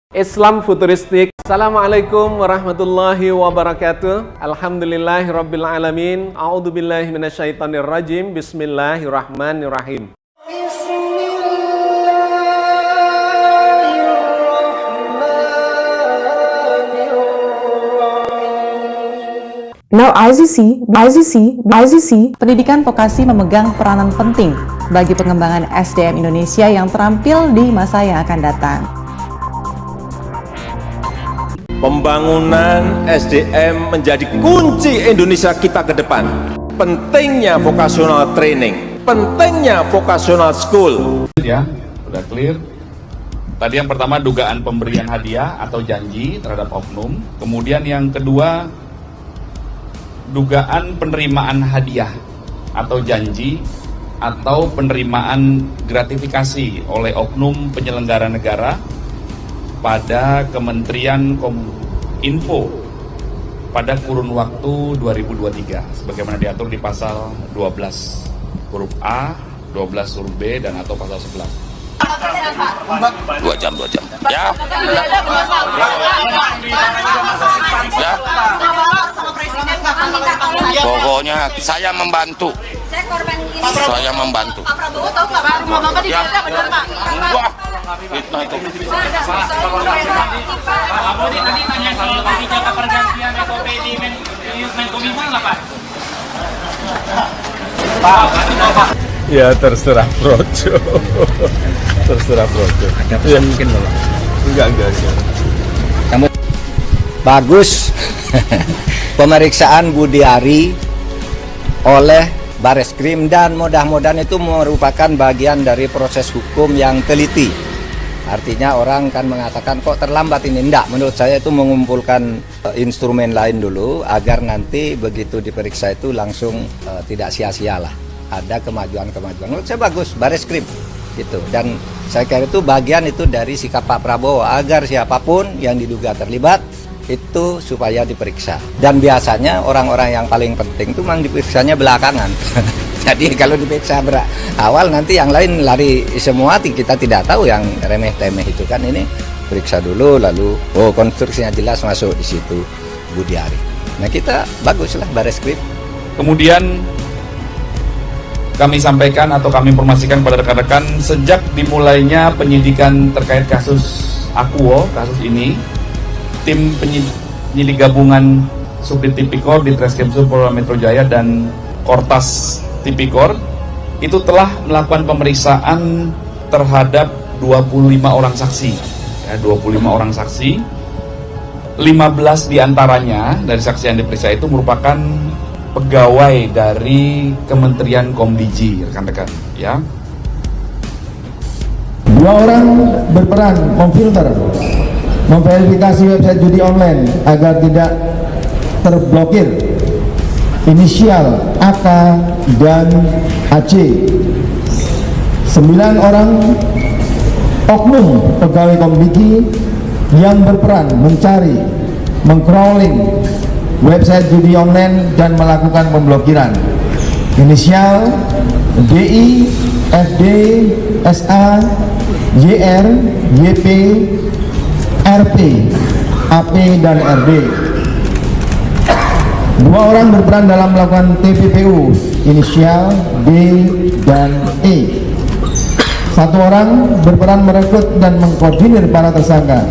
Islam futuristik. Assalamualaikum warahmatullahi wabarakatuh. Alhamdulillahirabbil alamin. A'udzubillahi minasyaitonirrajim. Bismillahirrahmanirrahim. Now IZC, pendidikan vokasi memegang peranan penting bagi pengembangan SDM Indonesia yang terampil di masa yang akan datang. Pembangunan SDM menjadi kunci Indonesia kita ke depan. Pentingnya vocational training, pentingnya vocational school. Ya, sudah clear. Tadi yang pertama dugaan pemberian hadiah atau janji terhadap oknum. Kemudian yang kedua dugaan penerimaan hadiah atau janji atau penerimaan gratifikasi oleh oknum penyelenggara negara pada Kementerian Kominfo pada kurun waktu 2023 sebagaimana diatur di pasal 12 huruf A, 12 huruf B dan atau pasal 11. 2 jam ya. Ya. Pokoknya saya membantu. Saya membantu. Pak Prabowo tahu nggak Pak? Rumah Bapak di Jakarta benar Pak? Enggak. Fitnah itu. Pak Bodi tadi tanya soal kebijakan pergantian SOP di Menkominfo nggak Pak? Pak. Ya terserah Projo. Terserah Projo. Ada pesan mungkin Bapak? Enggak. Bagus pemeriksaan Budiari oleh Bareskrim dan mudah-mudahan itu merupakan bagian dari proses hukum yang teliti. Artinya orang kan mengatakan kok terlambat ini. Enggak, menurut saya itu mengumpulkan instrumen lain dulu agar nanti begitu diperiksa itu langsung tidak sia-sia lah. Ada kemajuan-kemajuan. Menurut saya bagus, Bareskrim itu. Dan saya kira itu bagian itu dari sikap Pak Prabowo agar siapapun yang diduga terlibat itu supaya diperiksa. Dan biasanya orang-orang yang paling penting itu memang diperiksanya belakangan. Jadi kalau diperiksa awal nanti yang lain lari semua, kita tidak tahu yang remeh-temeh itu kan. Ini periksa dulu lalu konstruksinya jelas masuk di situ Budiari. Nah kita baguslah Bareskrim. Kemudian kami sampaikan atau kami informasikan kepada rekan-rekan sejak dimulainya penyidikan terkait kasus Akuo, kasus ini, tim penyidik gabungan Subdit Tipikor di Treskrimsus Polda Metro Jaya dan Kortas Tipikor itu telah melakukan pemeriksaan terhadap 25 orang saksi. Ya, 25 orang saksi. 15 diantaranya dari saksi yang diperiksa itu merupakan pegawai dari Kementerian Komdiji, rekan-rekan. Ya. 2 orang berperan memverifikasi website judi online agar tidak terblokir. Inisial AK dan AC. 9 orang oknum pegawai Komdigi yang berperan mencari, mengcrawling website judi online dan melakukan pemblokiran. Inisial DI, FD, SA, YR, YP, RP, AP, dan RD. 2 orang berperan dalam melakukan TPPU, inisial D dan E. 1 orang berperan merekrut dan mengkoordinir para tersangka,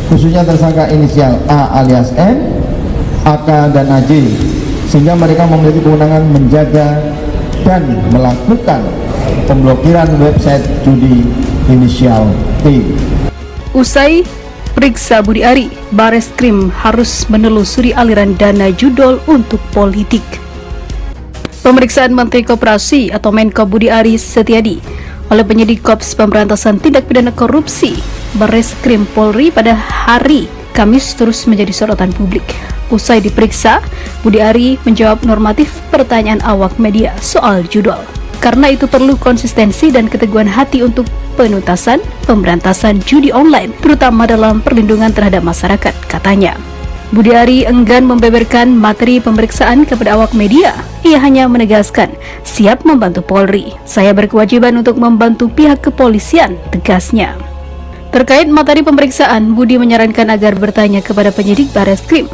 khususnya tersangka inisial A alias N, AK dan AJ, sehingga mereka memiliki kewenangan menjaga dan melakukan pemblokiran website judi inisial T. Usai periksa Budiari, Bareskrim harus menelusuri aliran dana judol untuk politik. Pemeriksaan Menteri Koperasi atau Menko Budiari Setiadi oleh penyidik Kops Pemberantasan Tindak Pidana Korupsi Bareskrim Polri pada hari Kamis terus menjadi sorotan publik. Usai diperiksa, Budiari menjawab normatif pertanyaan awak media soal judol. Karena itu perlu konsistensi dan keteguhan hati untuk penuntasan pemberantasan judi online, terutama dalam perlindungan terhadap masyarakat, katanya. Budiari enggan membeberkan materi pemeriksaan kepada awak media. Ia hanya menegaskan siap membantu Polri. Saya berkewajiban untuk membantu pihak kepolisian, tegasnya. Terkait materi pemeriksaan, Budi menyarankan agar bertanya kepada penyidik Bareskrim.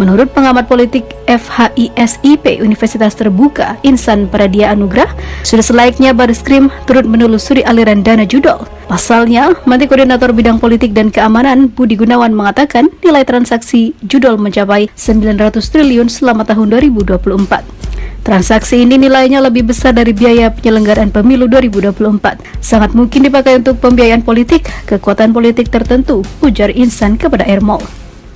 Menurut pengamat politik FHISIP Universitas Terbuka Insan Paradia Anugrah, sudah selayaknya Bareskrim turut menelusuri aliran dana judol. Pasalnya, Menteri Koordinator Bidang Politik dan Keamanan Budi Gunawan mengatakan nilai transaksi judol mencapai 900 triliun selama tahun 2024. Transaksi ini nilainya lebih besar dari biaya penyelenggaraan pemilu 2024. Sangat mungkin dipakai untuk pembiayaan politik, kekuatan politik tertentu, ujar Insan kepada Ermol.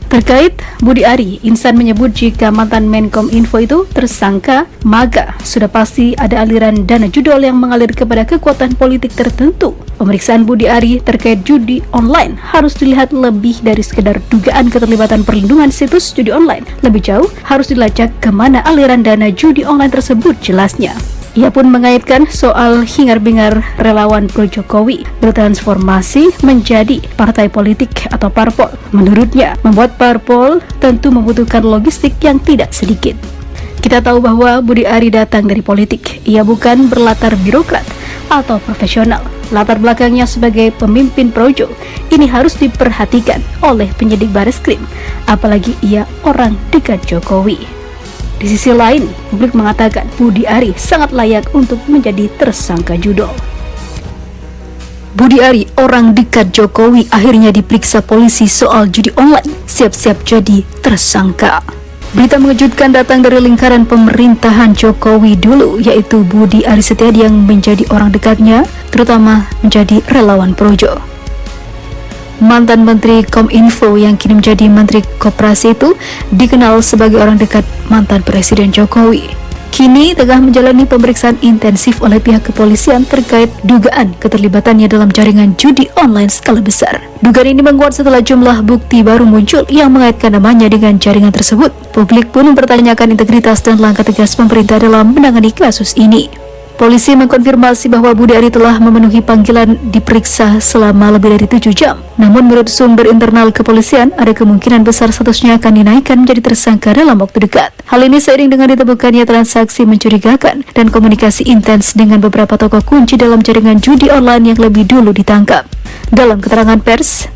Terkait Budi Ari, Insan menyebut jika mantan Menkom Info itu tersangka MAGA, sudah pasti ada aliran dana judol yang mengalir kepada kekuatan politik tertentu. Pemeriksaan Budi Ari terkait judi online harus dilihat lebih dari sekedar dugaan keterlibatan perlindungan situs judi online. Lebih jauh, harus dilacak kemana aliran dana judi online tersebut jelasnya. Ia pun mengaitkan soal hingar-bingar relawan pro Jokowi bertransformasi menjadi partai politik atau parpol. Menurutnya, membuat parpol tentu membutuhkan logistik yang tidak sedikit. Kita tahu bahwa Budi Ari datang dari politik. Ia bukan berlatar birokrat atau profesional. Latar belakangnya sebagai pemimpin projo ini harus diperhatikan oleh penyidik Bareskrim, apalagi ia orang dekat Jokowi. Di sisi lain, publik mengatakan Budi Ari sangat layak untuk menjadi tersangka judol. Budi Ari, orang dekat Jokowi, akhirnya diperiksa polisi soal judi online, siap-siap jadi tersangka. Berita mengejutkan datang dari lingkaran pemerintahan Jokowi dulu, yaitu Budi Ari Setiadi yang menjadi orang dekatnya, terutama menjadi relawan projo. Mantan Menteri Kominfo yang kini menjadi Menteri Koperasi itu dikenal sebagai orang dekat mantan Presiden Jokowi. Kini tengah menjalani pemeriksaan intensif oleh pihak kepolisian terkait dugaan keterlibatannya dalam jaringan judi online skala besar. Dugaan ini menguat setelah jumlah bukti baru muncul yang mengaitkan namanya dengan jaringan tersebut. Publik pun mempertanyakan integritas dan langkah tegas pemerintah dalam menangani kasus ini. Polisi mengkonfirmasi bahwa Budi Ari telah memenuhi panggilan diperiksa selama lebih dari 7 jam. Namun menurut sumber internal kepolisian, ada kemungkinan besar statusnya akan dinaikkan menjadi tersangka dalam waktu dekat. Hal ini seiring dengan ditemukannya transaksi mencurigakan dan komunikasi intens dengan beberapa tokoh kunci dalam jaringan judi online yang lebih dulu ditangkap. Dalam keterangan pers,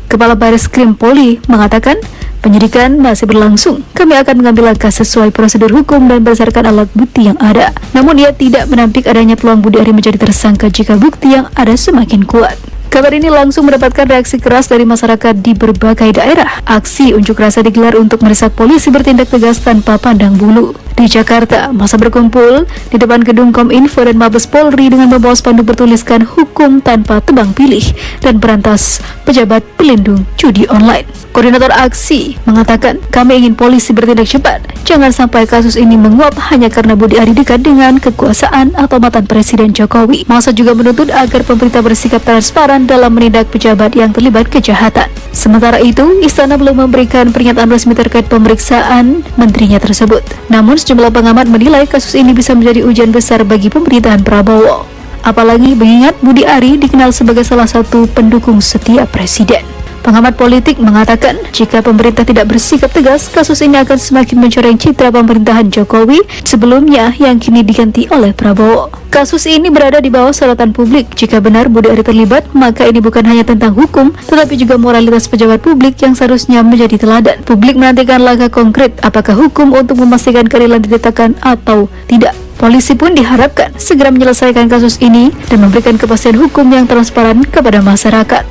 Kepala Bareskrim Polri mengatakan, penyidikan masih berlangsung. Kami akan mengambil langkah sesuai prosedur hukum dan berdasarkan alat bukti yang ada. Namun ia tidak menampik adanya peluang Budi Ari menjadi tersangka jika bukti yang ada semakin kuat. Kabar ini langsung mendapatkan reaksi keras dari masyarakat di berbagai daerah. Aksi unjuk rasa digelar untuk mendesak polisi bertindak tegas tanpa pandang bulu. Di Jakarta, masa berkumpul di depan gedung Kominfo dan Mabes Polri dengan membawa spanduk bertuliskan hukum tanpa tebang pilih dan berantas pejabat pelindung judi online. Koordinator aksi mengatakan, kami ingin polisi bertindak cepat. Jangan sampai kasus ini menguap hanya karena Budi Ari dekat dengan kekuasaan atau mantan Presiden Jokowi. Masa juga menuntut agar pemerintah bersikap transparan dalam menindak pejabat yang terlibat kejahatan. Sementara itu, Istana belum memberikan pernyataan resmi terkait pemeriksaan menterinya tersebut. Namun, sejumlah pengamat menilai kasus ini bisa menjadi ujian besar bagi pemerintahan Prabowo. Apalagi mengingat Budi Ari dikenal sebagai salah satu pendukung setia Presiden. Pengamat politik mengatakan, jika pemerintah tidak bersikap tegas, kasus ini akan semakin mencoreng citra pemerintahan Jokowi sebelumnya yang kini diganti oleh Prabowo. Kasus ini berada di bawah sorotan publik. Jika benar Budi Ari terlibat, maka ini bukan hanya tentang hukum, tetapi juga moralitas pejabat publik yang seharusnya menjadi teladan. Publik menantikan langkah konkret, apakah hukum untuk memastikan keadilan ditegakkan atau tidak. Polisi pun diharapkan segera menyelesaikan kasus ini dan memberikan kepastian hukum yang transparan kepada masyarakat.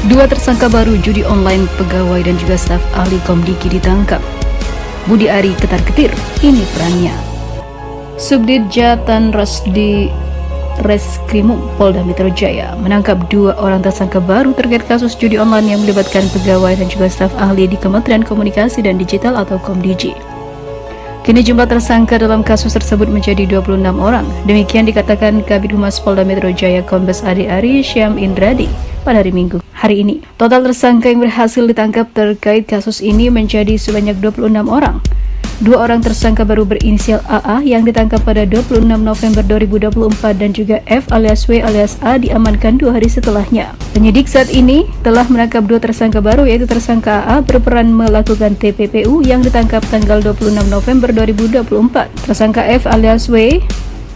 2 tersangka baru judi online, pegawai dan juga staf ahli Komdiki ditangkap. Budi Ari ketar-ketir, ini perannya. Subdit Jatan Rasdi Reskrimum Polda Metro Jaya menangkap 2 orang tersangka baru terkait kasus judi online yang melibatkan pegawai dan juga staf ahli di Kementerian Komunikasi dan Digital atau Komdigi. Kini jumlah tersangka dalam kasus tersebut menjadi 26 orang. Demikian dikatakan Kabid Humas Polda Metro Jaya Kombes Adi Ari Syam Indradi pada hari Minggu hari ini. Total tersangka yang berhasil ditangkap terkait kasus ini menjadi sebanyak 26 orang. 2 orang tersangka baru berinisial AA yang ditangkap pada 26 November 2024 dan juga F alias W alias A diamankan 2 hari setelahnya. Penyidik saat ini telah menangkap 2 tersangka baru, yaitu tersangka AA berperan melakukan TPPU yang ditangkap tanggal 26 November 2024. Tersangka F alias W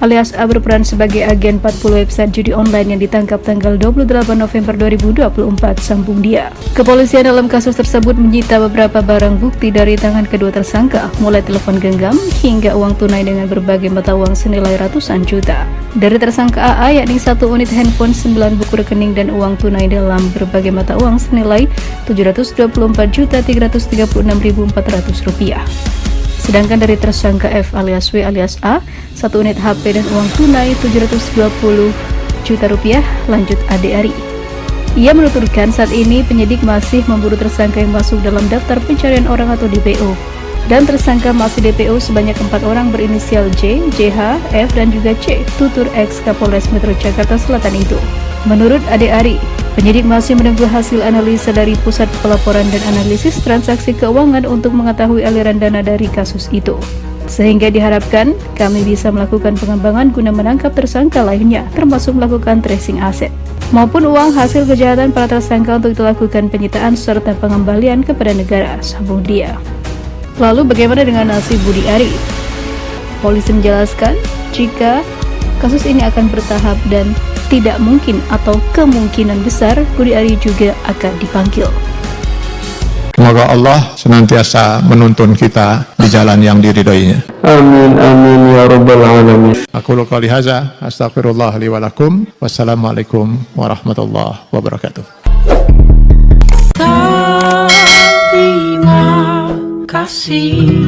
alias A berperan sebagai agen 40 website judi online yang ditangkap tanggal 28 November 2024, sambung dia. Kepolisian dalam kasus tersebut menyita beberapa barang bukti dari tangan kedua tersangka, mulai telepon genggam hingga uang tunai dengan berbagai mata uang senilai ratusan juta. Dari tersangka AA yakni 1 unit handphone, 9 buku rekening dan uang tunai dalam berbagai mata uang senilai Rp724.336.400. Sedangkan dari tersangka F alias W alias A, 1 unit HP dan uang tunai Rp720 juta, lanjut Ade Ari. Ia menuturkan saat ini penyidik masih memburu tersangka yang masuk dalam daftar pencarian orang atau DPO. Dan tersangka masih DPO sebanyak 4 orang berinisial J, JH, F, dan juga C, tutur ex Kapolres Metro Jakarta Selatan itu. Menurut Ade Ari, penyidik masih menunggu hasil analisa dari Pusat Pelaporan dan Analisis Transaksi Keuangan untuk mengetahui aliran dana dari kasus itu. Sehingga diharapkan kami bisa melakukan pengembangan guna menangkap tersangka lainnya, termasuk melakukan tracing aset maupun uang hasil kejahatan para tersangka untuk dilakukan penyitaan serta pengembalian kepada negara, sambung dia. Lalu bagaimana dengan nasib Budi Ari? Polisi menjelaskan jika kasus ini akan bertahap dan tidak mungkin atau kemungkinan besar Budi Ari juga akan dipanggil. Semoga Allah senantiasa menuntun kita di jalan yang diridhoinya. Amin amin ya rabbal alamin. Aku qouli hadza astaghfirullah li wa lakum. Wassalamualaikum warahmatullahi wabarakatuh. Terima kasih.